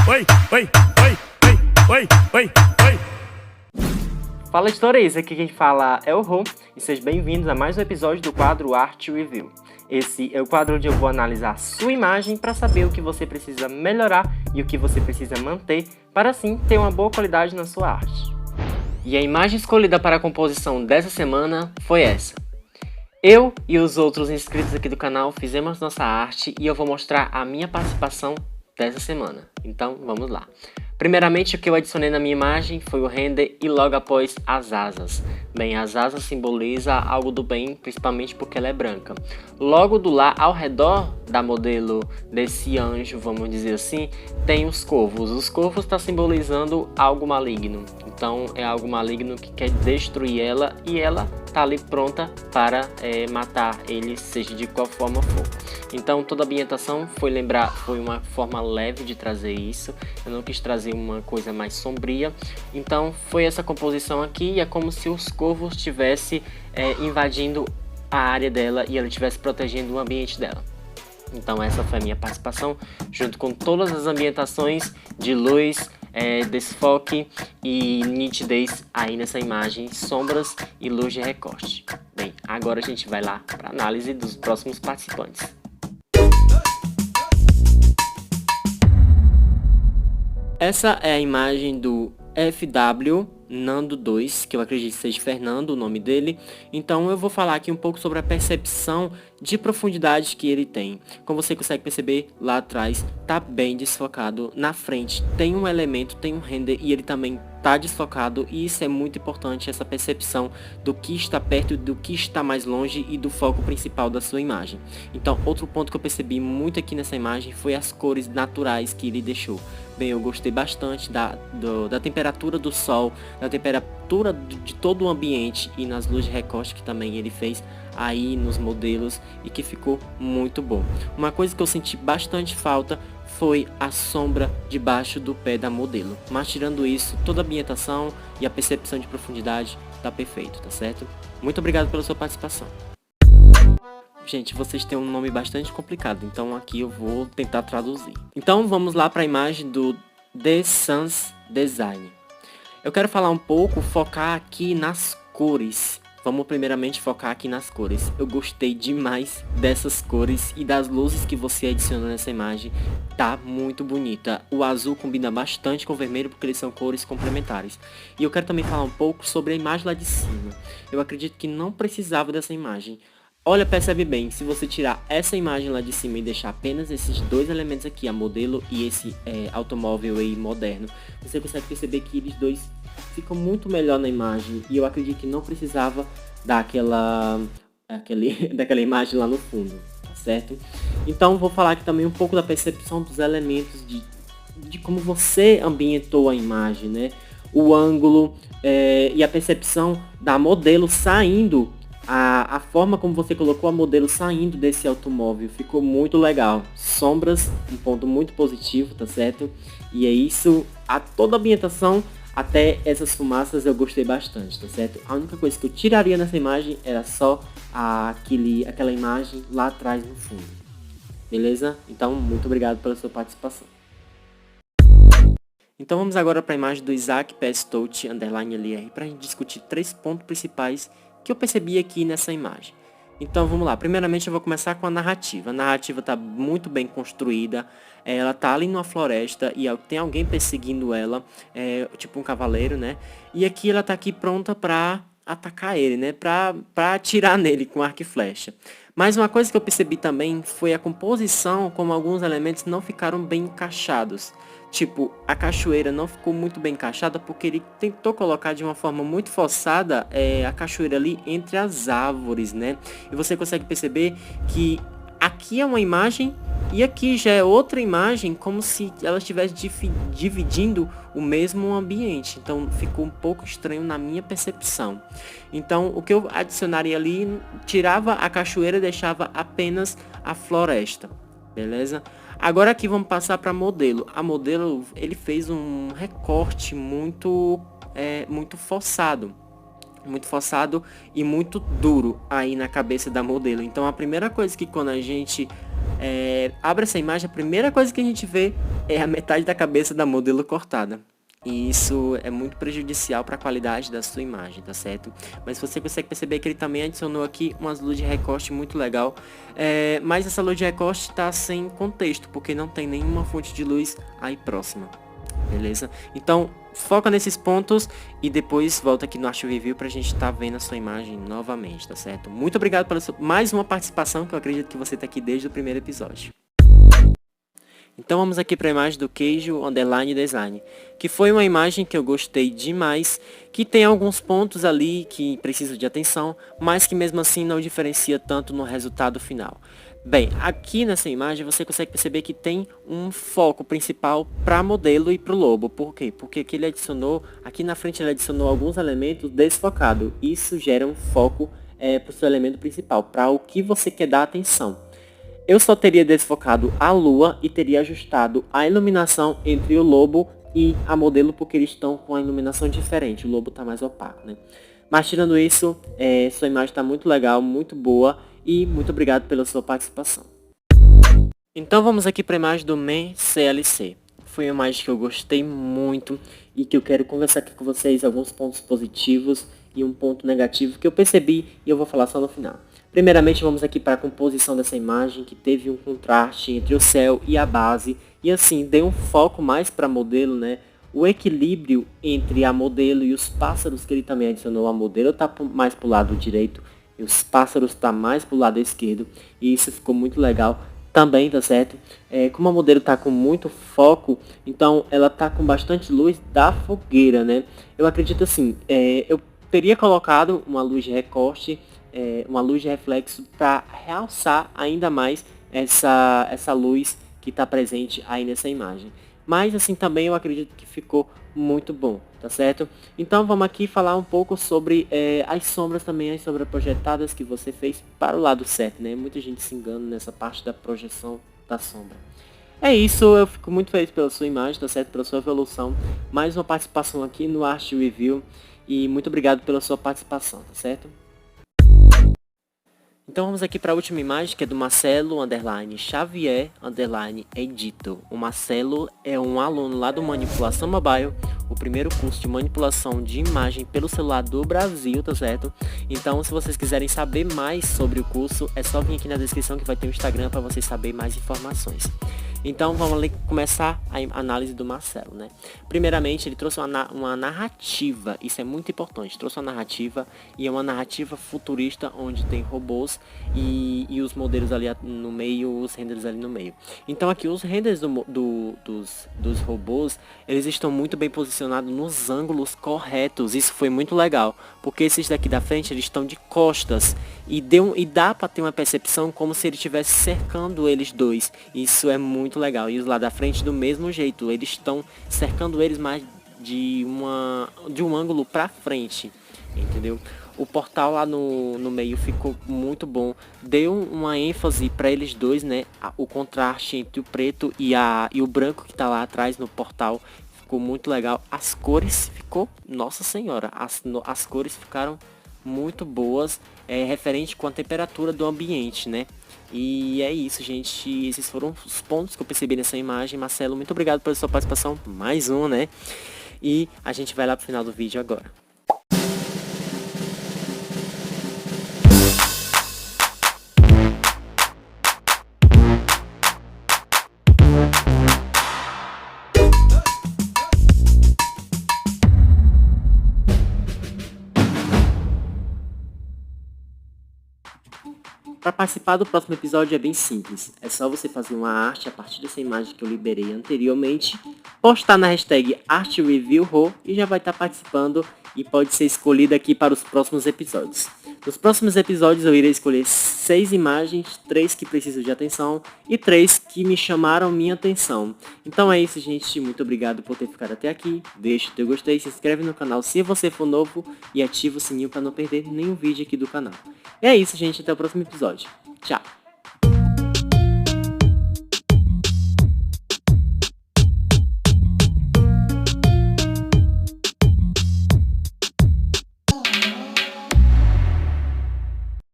oi, oi, oi, oi, oi, oi, oi. Fala editores, aqui quem fala é o Rô e sejam bem-vindos a mais um episódio do quadro Art Review. Esse é o quadro onde eu vou analisar a sua imagem para saber o que você precisa melhorar e o que você precisa manter para assim ter uma boa qualidade na sua arte. E a imagem escolhida para a composição dessa semana foi essa. Eu e os outros inscritos aqui do canal fizemos nossa arte e eu vou mostrar a minha participação dessa semana. Então vamos lá. Primeiramente, o que eu adicionei na minha imagem foi o render e logo após as asas. Bem, as asas simboliza algo do bem, principalmente porque ela é branca. Logo do lá, ao redor da modelo desse anjo, vamos dizer assim, tem os corvos. Os corvos estão simbolizando algo maligno. Então é algo maligno que quer destruir ela e ela está ali pronta para matar ele, seja de qual forma for. Então toda a ambientação foi uma forma leve de trazer isso. Eu não quis trazer uma coisa mais sombria. Então foi essa composição aqui e é como se os corvos estivessem invadindo a área dela e ela estivesse protegendo o ambiente dela. Então essa foi a minha participação, junto com todas as ambientações de luz, desfoque e nitidez aí nessa imagem, sombras e luz de recorte. Bem, agora a gente vai lá para a análise dos próximos participantes. Essa é a imagem do FW Nando 2, que eu acredito que seja Fernando o nome dele. Então eu vou falar aqui um pouco sobre a percepção de profundidade que ele tem. Como você consegue perceber, lá atrás tá bem desfocado, na frente tem um elemento, tem um render e ele também tá desfocado, e isso é muito importante, essa percepção do que está perto, do que está mais longe e do foco principal da sua imagem. Então outro ponto que eu percebi muito aqui nessa imagem foi as cores naturais que ele deixou. Bem, eu gostei bastante da temperatura do sol, da temperatura de todo o ambiente e nas luzes de recorte que também ele fez aí nos modelos e que ficou muito bom. Uma coisa que eu senti bastante falta foi a sombra debaixo do pé da modelo. Mas tirando isso, toda a ambientação e a percepção de profundidade tá perfeito, tá certo? Muito obrigado pela sua participação. Gente, vocês têm um nome bastante complicado, então aqui eu vou tentar traduzir. Então vamos lá para a imagem do The Sans Design. Eu quero falar um pouco, focar aqui nas cores. Vamos primeiramente focar aqui nas cores. Eu gostei demais dessas cores e das luzes que você adicionou nessa imagem. Tá muito bonita. O azul combina bastante com o vermelho porque eles são cores complementares. E eu quero também falar um pouco sobre a imagem lá de cima. Eu acredito que não precisava dessa imagem. Olha, percebe bem, se você tirar essa imagem lá de cima e deixar apenas esses dois elementos aqui, a modelo e esse automóvel aí moderno, você consegue perceber que eles dois ficam muito melhor na imagem. E eu acredito que não precisava daquela imagem lá no fundo, tá certo? Então vou falar aqui também um pouco da percepção dos elementos, de como você ambientou a imagem, né? O ângulo e a percepção da modelo saindo. A forma como você colocou a modelo saindo desse automóvel ficou muito legal. Sombras, um ponto muito positivo, tá certo? E é isso, toda a ambientação, até essas fumaças eu gostei bastante, tá certo? A única coisa que eu tiraria nessa imagem era só aquela imagem lá atrás no fundo. Beleza? Então, muito obrigado pela sua participação. Então vamos agora para a imagem do Isaac Pestout _LR para a gente discutir 3 pontos principais que eu percebi aqui nessa imagem. Então vamos lá, primeiramente eu vou começar com a narrativa. A narrativa está muito bem construída, ela está ali numa floresta e tem alguém perseguindo ela, tipo um cavaleiro, né? E aqui ela está aqui pronta para atacar ele, né? Para atirar nele com arco e flecha. Mas uma coisa que eu percebi também foi a composição, como alguns elementos não ficaram bem encaixados. Tipo, a cachoeira não ficou muito bem encaixada porque ele tentou colocar de uma forma muito forçada a cachoeira ali entre as árvores, né? E você consegue perceber que aqui é uma imagem e aqui já é outra imagem, como se ela estivesse dividindo o mesmo ambiente. Então ficou um pouco estranho na minha percepção. Então o que eu adicionaria ali, tirava a cachoeira e deixava apenas a floresta, beleza? Agora aqui vamos passar para modelo. A modelo, ele fez um recorte muito forçado e muito duro aí na cabeça da modelo. Então a primeira coisa que quando a gente abre essa imagem, a primeira coisa que a gente vê é a metade da cabeça da modelo cortada. E isso é muito prejudicial para a qualidade da sua imagem, tá certo? Mas você consegue perceber que ele também adicionou aqui umas luzes de recorte muito legal. Mas essa luz de recorte está sem contexto, porque não tem nenhuma fonte de luz aí próxima. Beleza? Então, foca nesses pontos e depois volta aqui no Art Review pra gente estar vendo a sua imagem novamente, tá certo? Muito obrigado pela mais uma participação, que eu acredito que você tá aqui desde o primeiro episódio. Então vamos aqui para a imagem do Queijo Underline Design, que foi uma imagem que eu gostei demais, que tem alguns pontos ali que precisam de atenção, mas que mesmo assim não diferencia tanto no resultado final. Bem, aqui nessa imagem você consegue perceber que tem um foco principal para modelo e para o lobo. Por quê? Porque aqui ele adicionou, aqui na frente ele adicionou alguns elementos desfocados. Isso gera um foco para o seu elemento principal, para o que você quer dar atenção. Eu só teria desfocado a lua e teria ajustado a iluminação entre o lobo e a modelo, porque eles estão com a iluminação diferente. O lobo está mais opaco, né? Mas tirando isso, sua imagem está muito legal, muito boa e muito obrigado pela sua participação. Então vamos aqui para a imagem do Men CLC. Foi uma imagem que eu gostei muito e que eu quero conversar aqui com vocês alguns pontos positivos e um ponto negativo que eu percebi e eu vou falar só no final. Primeiramente vamos aqui para a composição dessa imagem, que teve um contraste entre o céu e a base, e assim, deu um foco mais para modelo, né? O equilíbrio entre a modelo e os pássaros que ele também adicionou. A modelo está mais para o lado direito e os pássaros está mais para o lado esquerdo, e isso ficou muito legal também, tá certo? Como a modelo está com muito foco, então ela está com bastante luz da fogueira, né? Eu acredito assim, eu teria colocado uma luz de recorte, uma luz de reflexo para realçar ainda mais essa luz que está presente aí nessa imagem. Mas assim também eu acredito que ficou muito bom, tá certo? Então vamos aqui falar um pouco sobre as sombras também, as sombras projetadas que você fez para o lado certo, né? Muita gente se engana nessa parte da projeção da sombra. É isso, eu fico muito feliz pela sua imagem, tá certo? Pela sua evolução. Mais uma participação aqui no Art Review e muito obrigado pela sua participação, tá certo? Então vamos aqui para a última imagem, que é do Marcelo Underline Xavier Underline Editor. O Marcelo é um aluno lá do Manipulação Mobile, o primeiro curso de manipulação de imagem pelo celular do Brasil, tá certo? Então se vocês quiserem saber mais sobre o curso, é só vir aqui na descrição que vai ter o Instagram para vocês saberem mais informações. Então vamos ali começar a análise do Marcelo, né? Primeiramente ele trouxe uma narrativa, isso é muito importante, trouxe uma narrativa e é uma narrativa futurista onde tem robôs e os modelos ali no meio, os renders ali no meio. Então aqui os renders dos robôs, eles estão muito bem posicionados nos ângulos corretos, isso foi muito legal, porque esses daqui da frente eles estão de costas e dá para ter uma percepção como se ele estivesse cercando eles dois, isso é muito legal. E os lá da frente do mesmo jeito, eles estão cercando eles mais de um ângulo para frente, entendeu? O portal lá no meio ficou muito bom, deu uma ênfase para eles dois, né? O contraste entre o preto e o branco que tá lá atrás no portal ficou muito legal. As cores ficou, nossa senhora, as cores ficaram muito boas, referente com a temperatura do ambiente, né? E é isso, gente. Esses foram os pontos que eu percebi nessa imagem. Marcelo, muito obrigado pela sua participação. Mais um, né? E a gente vai lá pro final do vídeo agora. Para participar do próximo episódio é bem simples, é só você fazer uma arte a partir dessa imagem que eu liberei anteriormente, postar na hashtag ArtReviewRo e já vai estar participando e pode ser escolhido aqui para os próximos episódios. Nos próximos episódios eu irei escolher 6 imagens, 3 que precisam de atenção e 3 que me chamaram minha atenção. Então é isso, gente, muito obrigado por ter ficado até aqui, deixa o teu gostei, se inscreve no canal se você for novo e ativa o sininho para não perder nenhum vídeo aqui do canal. É isso, gente, até o próximo episódio. Tchau!